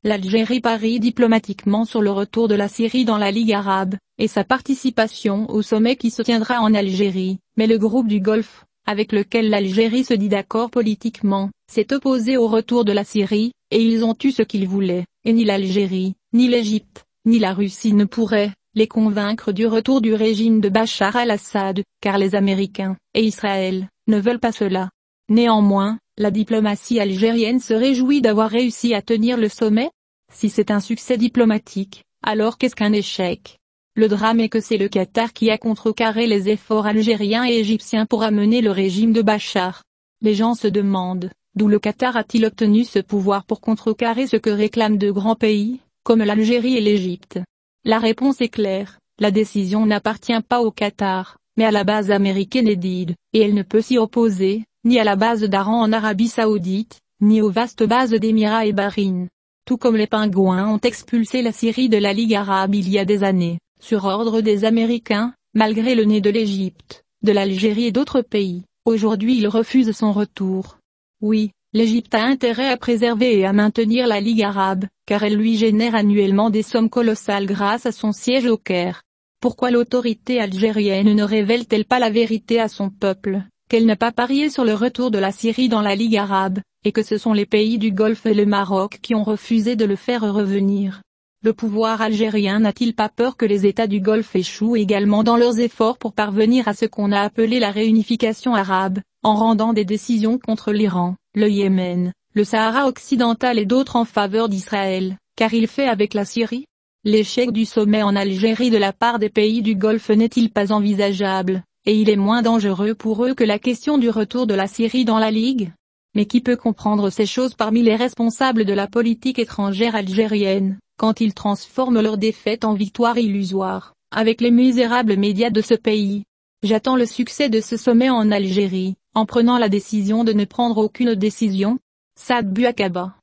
l'Algérie parie diplomatiquement sur le retour de la Syrie dans la Ligue arabe, et sa participation au sommet qui se tiendra en Algérie, mais le groupe du Golfe, avec lequel l'Algérie se dit d'accord politiquement, s'est opposé au retour de la Syrie, et ils ont eu ce qu'ils voulaient, et ni l'Algérie, ni l'Égypte, ni la Russie ne pourraient les convaincre du retour du régime de Bachar al-Assad, car les Américains, et Israël, ne veulent pas cela. Néanmoins, la diplomatie algérienne se réjouit d'avoir réussi à tenir le sommet. Si c'est un succès diplomatique, alors qu'est-ce qu'un échec? Le drame est que c'est le Qatar qui a contrecarré les efforts algériens et égyptiens pour amener le régime de Bachar. Les gens se demandent, d'où le Qatar a-t-il obtenu ce pouvoir pour contrecarrer ce que réclament de grands pays, comme l'Algérie et l'Égypte? La réponse est claire, la décision n'appartient pas au Qatar, mais à la base américaine Edid, et elle ne peut s'y opposer, ni à la base d'Aran en Arabie Saoudite, ni aux vastes bases d'Émirats et Bahreïn. Tout comme les Pingouins ont expulsé la Syrie de la Ligue arabe il y a des années, sur ordre des Américains, malgré le nez de l'Égypte, de l'Algérie et d'autres pays, aujourd'hui ils refusent son retour. Oui, l'Égypte a intérêt à préserver et à maintenir la Ligue arabe, car elle lui génère annuellement des sommes colossales grâce à son siège au Caire. Pourquoi l'autorité algérienne ne révèle-t-elle pas la vérité à son peuple, qu'elle n'a pas parié sur le retour de la Syrie dans la Ligue arabe, et que ce sont les pays du Golfe et le Maroc qui ont refusé de le faire revenir? Le pouvoir algérien n'a-t-il pas peur que les États du Golfe échouent également dans leurs efforts pour parvenir à ce qu'on a appelé la réunification arabe, en rendant des décisions contre l'Iran, le Yémen, le Sahara occidental et d'autres en faveur d'Israël, car il fait avec la Syrie? L'échec du sommet en Algérie de la part des pays du Golfe n'est-il pas envisageable, et il est moins dangereux pour eux que la question du retour de la Syrie dans la Ligue? Mais qui peut comprendre ces choses parmi les responsables de la politique étrangère algérienne, quand ils transforment leur défaite en victoire illusoire, avec les misérables médias de ce pays? J'attends le succès de ce sommet en Algérie, en prenant la décision de ne prendre aucune décision. Saad Bouakaba.